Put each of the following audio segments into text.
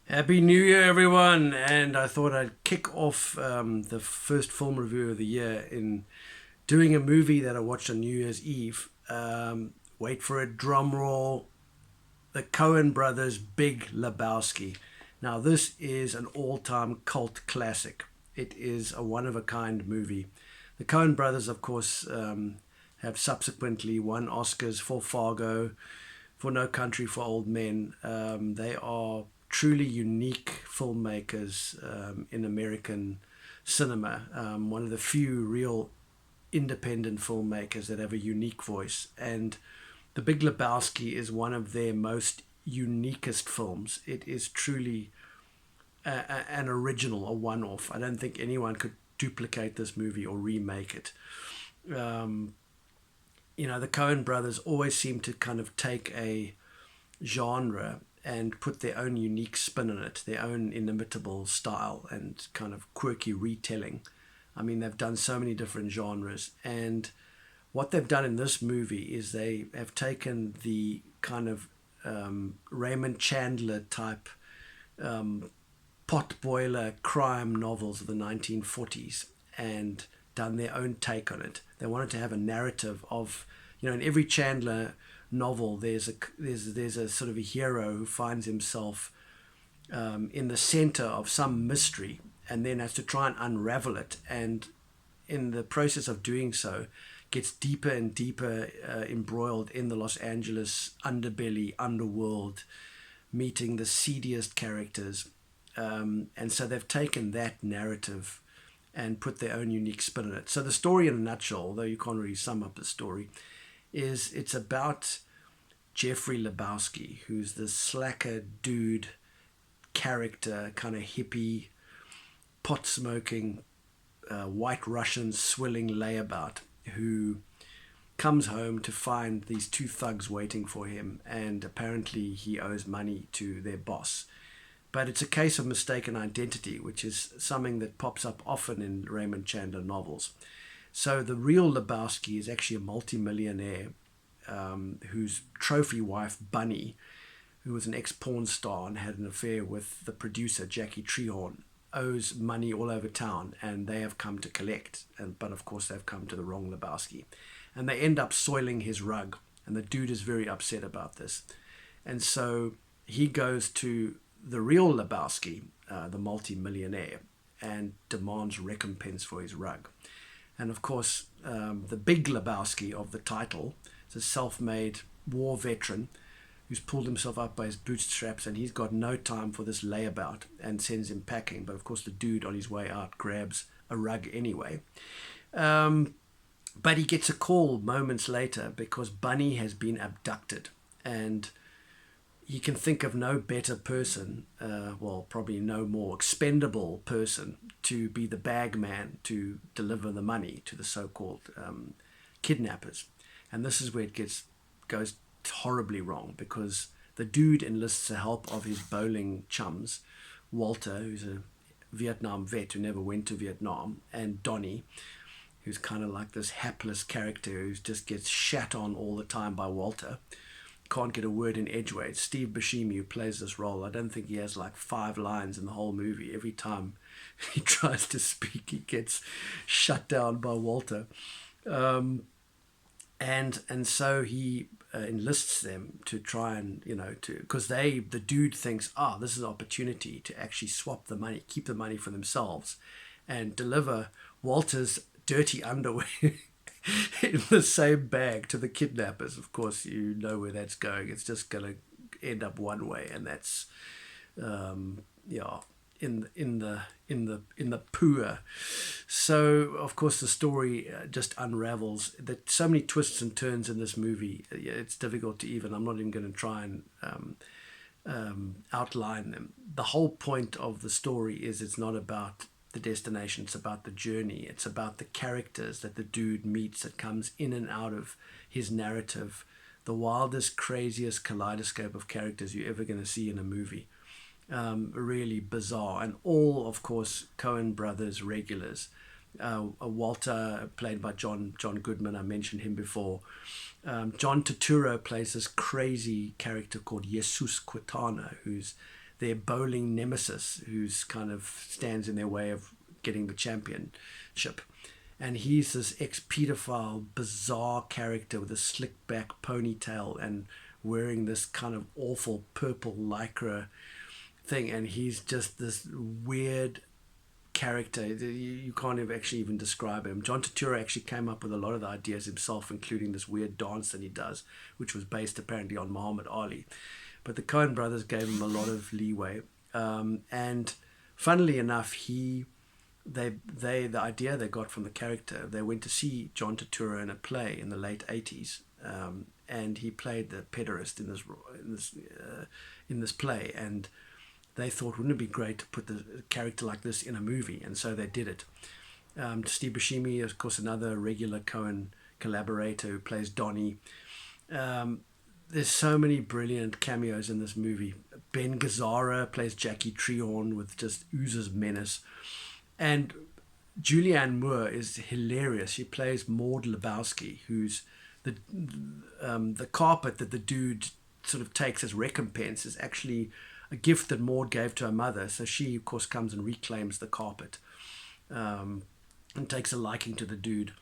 Happy New Year, everyone! And I thought I'd kick off the first film review of the year in doing a movie that I watched on New Year's Eve. Wait for a drum roll. The Coen brothers' Big Lebowski. Now, this is an all time cult classic. It is a one of a kind movie. The Coen brothers, of course, have subsequently won Oscars for Fargo, for No Country for Old Men. They are truly unique filmmakers in American cinema. One of the few real independent filmmakers that have a unique voice. And The Big Lebowski is one of their most uniquest films. It is truly an original, a one off. I don't think anyone could duplicate this movie or remake it. Um, the Coen brothers always seem to kind of take a genre and put their own unique spin on it, their own inimitable style and kind of quirky retelling. I mean, they've done so many different genres. And what they've done in this movie is they have taken the kind of Raymond Chandler type potboiler crime novels of the 1940s and done their own take on it. They wanted to have a narrative of, in every Chandler novel, there's a sort of a hero who finds himself in the center of some mystery and then has to try and unravel it. And in the process of doing so, gets deeper and deeper embroiled in the Los Angeles underbelly, underworld, meeting the seediest characters. And so they've taken that narrative and put their own unique spin on it. So the story in a nutshell, although you can't really sum up the story, is it's about Jeffrey Lebowski, who's this slacker dude character, kind of hippie, pot smoking, white Russian swilling layabout who comes home to find these two thugs waiting for him, and apparently he owes money to their boss. But it's a case of mistaken identity, which is something that pops up often in Raymond Chandler novels. So the real Lebowski is actually a multimillionaire whose trophy wife, Bunny, who was an ex-porn star and had an affair with the producer, Jackie Treehorn, owes money all over town, and they have come to collect. But of course, they've come to the wrong Lebowski. And they end up soiling his rug, and the dude is very upset about this. And so he goes to the real Lebowski, the multi-millionaire, and demands recompense for his rug. And of course, the Big Lebowski of the title is a self-made war veteran who's pulled himself up by his bootstraps, and he's got no time for this layabout and sends him packing. But of course, the dude on his way out grabs a rug anyway. But he gets a call moments later because Bunny has been abducted, and he can think of no better person, probably no more expendable person to be the bag man to deliver the money to the so-called kidnappers. And this is where goes horribly wrong, because the dude enlists the help of his bowling chums, Walter, who's a Vietnam vet who never went to Vietnam, and Donnie, who's kind of like this hapless character who just gets shat on all the time by Walter. Can't get a word in edgeways. Steve Buscemi, who plays this role, I don't think he has like 5 lines in the whole movie. Every time he tries to speak, he gets shut down by Walter. And so he enlists them to try and, because the dude thinks, this is an opportunity to actually swap the money, keep the money for themselves, and deliver Walter's dirty underwear in the same bag to the kidnappers. Of course, you know where that's going. It's just going to end up one way, and that's in the poor. So of course the story just unravels. There's so many twists and turns in this movie. It's difficult to even. I'm not even going to try and outline them. The whole point of the story is it's not about the destination, it's about the journey. It's about the characters that the dude meets, that comes in and out of his narrative, the wildest, craziest kaleidoscope of characters you're ever going to see in a movie. Really bizarre, and all, of course, Coen brothers regulars. Walter, played by John Goodman, I mentioned him before. John Turturro plays this crazy character called Jesus Quintana, who's their bowling nemesis, who's kind of stands in their way of getting the championship. And he's this ex-pedophile, bizarre character with a slick back ponytail and wearing this kind of awful purple lycra thing. And he's just this weird character. You can't actually even describe him. John Turturro actually came up with a lot of the ideas himself, including this weird dance that he does, which was based apparently on Muhammad Ali. But the Coen brothers gave him a lot of leeway. And funnily enough, the idea they got from the character, they went to see John Turturro in a play in the late 80s, and he played the pederast in this play, and they thought, wouldn't it be great to put the character like this in a movie? And so they did it. Steve Buscemi, of course, another regular Coen collaborator who plays Donnie. There's so many brilliant cameos in this movie. Ben Gazzara plays Jackie Treehorn with just oozes menace. And Julianne Moore is hilarious. She plays Maud Lebowski, who's the carpet that the dude sort of takes as recompense is actually a gift that Maud gave to her mother. So she, of course, comes and reclaims the carpet and takes a liking to the dude.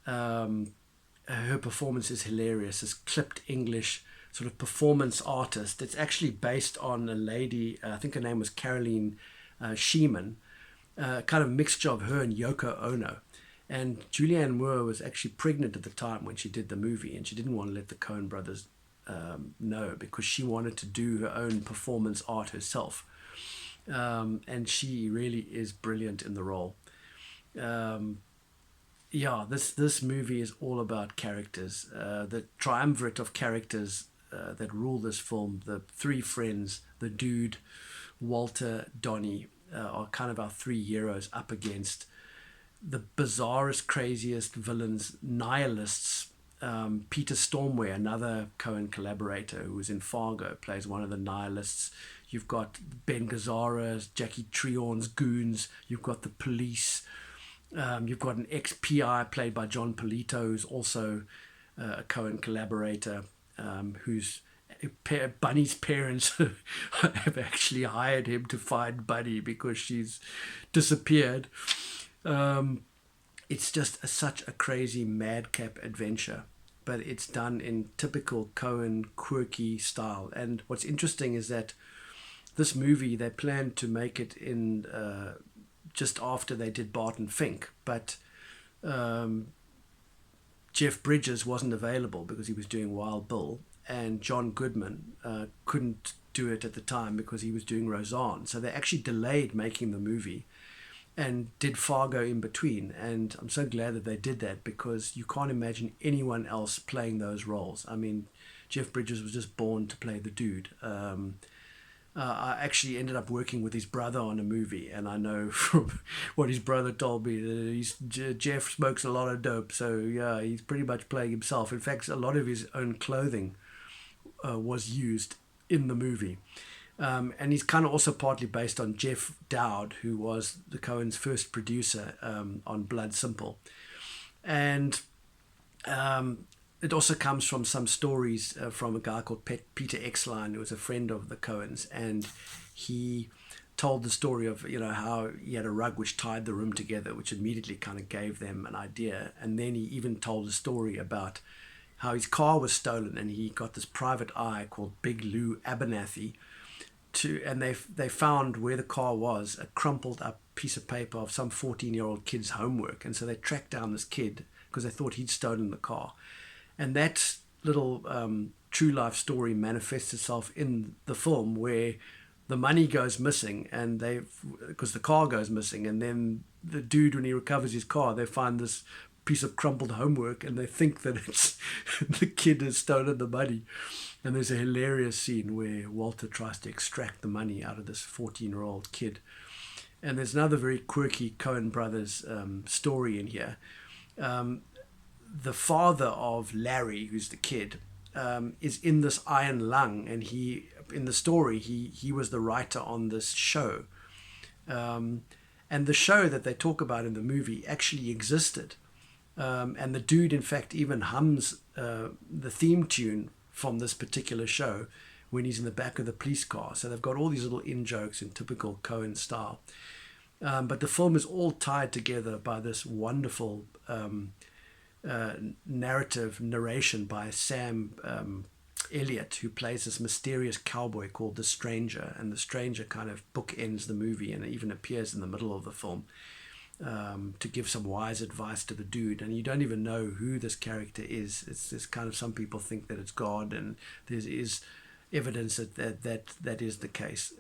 Her performance is hilarious. This clipped English sort of performance artist. It's actually based on a lady, I think her name was Caroline Sheeman, kind of mixture of her and Yoko Ono. And Julianne Moore was actually pregnant at the time when she did the movie, and she didn't want to let the Coen brothers know, because she wanted to do her own performance art herself. And she really is brilliant in the role. This movie is all about characters. The triumvirate of characters that rule this film, the three friends, the dude, Walter, Donnie, are kind of our three heroes up against the bizarrest, craziest villains, nihilists. Peter Stormare, another Coen collaborator who was in Fargo, plays one of the nihilists. You've got Ben Gazzara, Jackie Treehorn's goons. You've got the police. You've got an ex-PI played by John Polito, who's also a Coen collaborator, who's Bunny's parents have actually hired him to find Bunny because she's disappeared. It's just such a crazy madcap adventure, but it's done in typical Coen quirky style. And what's interesting is that this movie, they planned to make it in just after they did Barton Fink, but Jeff Bridges wasn't available because he was doing Wild Bill, and John Goodman couldn't do it at the time because he was doing Roseanne. So they actually delayed making the movie and did Fargo in between. And I'm so glad that they did that, because you can't imagine anyone else playing those roles. I mean, Jeff Bridges was just born to play the dude. I actually ended up working with his brother on a movie, and I know from what his brother told me that Jeff smokes a lot of dope, so yeah, he's pretty much playing himself. In fact, a lot of his own clothing was used in the movie. And he's kind of also partly based on Jeff Dowd, who was the Coen's first producer on Blood Simple. And it also comes from some stories from a guy called Peter Exline, who was a friend of the Coens, and he told the story of, you know, how he had a rug which tied the room together, which immediately kind of gave them an idea. And then he even told a story about how his car was stolen, and he got this private eye called Big Lou Abernathy and they found where the car was, a crumpled up piece of paper of some 14-year-old kid's homework. And so they tracked down this kid because they thought he'd stolen the car. And that little true life story manifests itself in the film, where the money goes missing, and because the car goes missing, and then the dude, when he recovers his car, they find this piece of crumpled homework, and they think that it's the kid has stolen the money. And there's a hilarious scene where Walter tries to extract the money out of this 14-year-old kid. And there's another very quirky Coen brothers story in here. The father of Larry, who's the kid, is in this iron lung, and in the story he was the writer on this show, and the show that they talk about in the movie actually existed, and the dude in fact even hums the theme tune from this particular show when he's in the back of the police car. So they've got all these little in jokes in typical Coen style. But the film is all tied together by this wonderful narration by Sam Elliott, who plays this mysterious cowboy called the Stranger. And the Stranger kind of bookends the movie and even appears in the middle of the film to give some wise advice to the dude. And you don't even know who this character is. It's kind of, some people think that it's God, and there is evidence that is the case.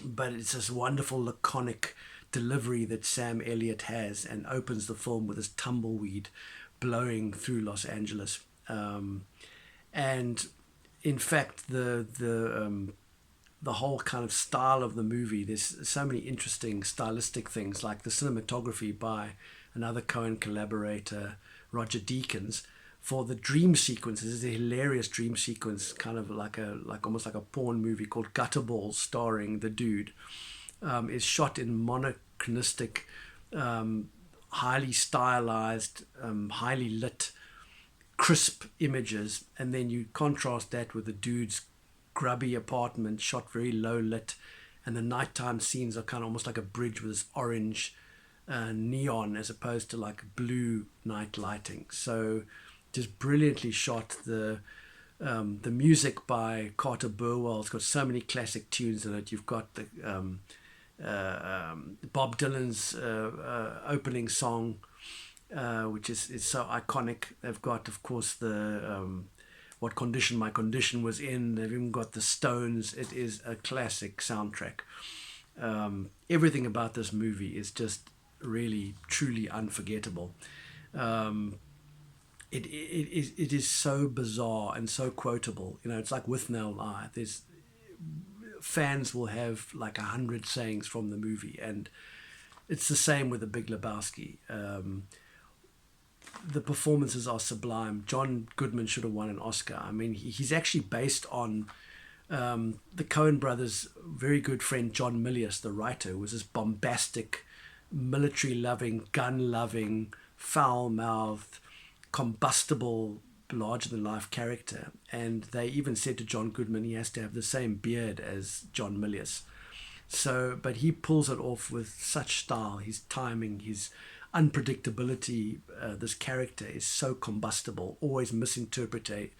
But it's this wonderful laconic delivery that Sam Elliott has, and opens the film with this tumbleweed blowing through Los Angeles. And in fact, the whole kind of style of the movie, there's so many interesting stylistic things, like the cinematography by another Coen collaborator, Roger Deakins, for the dream sequences. There's a hilarious dream sequence, kind of like almost like a porn movie called Gutterballs, starring the dude. Is shot in monochronistic, highly stylized, highly lit, crisp images, and then you contrast that with the dude's grubby apartment, shot very low lit, and the nighttime scenes are kind of almost like a bridge with this orange neon as opposed to like blue night lighting. So just brilliantly shot. The music by Carter Burwell, it's got so many classic tunes in it. You've got the Bob Dylan's opening song, which is so iconic. They've got, of course, the What Condition My Condition Was In. They've even got the Stones. It is a classic soundtrack. Everything about this movie is just really, truly unforgettable. It is so bizarre and so quotable. You know, it's like With No Lie. There's fans will have like 100 sayings from the movie, and it's the same with the Big Lebowski. The performances are sublime. John Goodman should have won an Oscar. I mean, he's actually based on the Coen brothers' very good friend John Milius, the writer, who was this bombastic, military-loving, gun-loving, foul-mouthed, combustible, larger-than-life character. And they even said to John Goodman he has to have the same beard as John Milius. So, but he pulls it off with such style. His timing, his unpredictability. This character is so combustible, always misinterpreting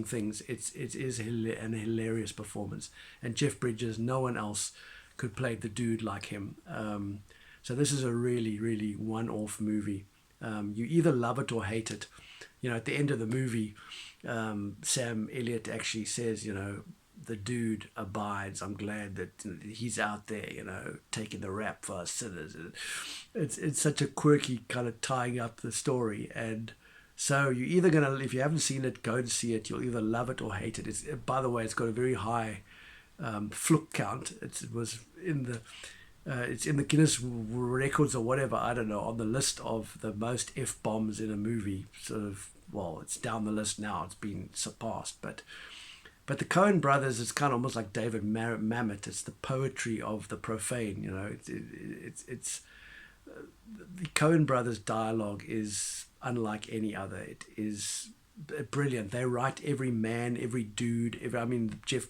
things. It is an hilarious performance. And Jeff Bridges, no one else could play the dude like him. So this is a really, really one-off movie. You either love it or hate it. You know, at the end of the movie, Sam Elliott actually says, you know, the dude abides. I'm glad that he's out there, you know, taking the rap for us sinners. It's such a quirky kind of tying up the story. And so you're either going to, if you haven't seen it, go and see it. You'll either love it or hate it. By the way, it's got a very high fluke count. It was in the... it's in the Guinness records or whatever, I don't know, on the list of the most F-bombs in a movie. Sort of, well, it's down the list now. It's been surpassed. But the Coen brothers, it's kind of almost like David Mamet. It's the poetry of the profane, you know. It's the Coen brothers' dialogue is unlike any other. It is brilliant. They write every man, every dude. Jeff...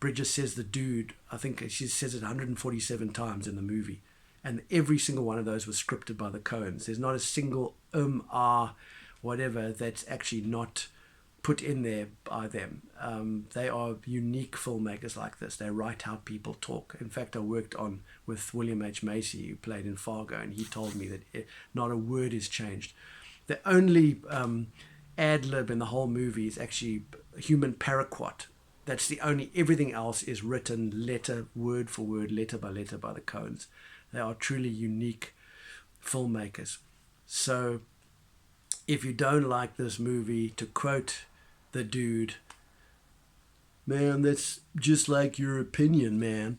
Bridges says the dude, I think she says it 147 times in the movie. And every single one of those was scripted by the Coens. There's not a single whatever that's actually not put in there by them. They are unique filmmakers like this. They write how people talk. In fact, I worked with William H. Macy, who played in Fargo, and he told me that not a word is changed. The only ad-lib in the whole movie is actually human paraquat. That's the only, everything else is written letter, word for word, letter by the Coens. They are truly unique filmmakers. So if you don't like this movie, to quote the dude, man, that's just like your opinion, man.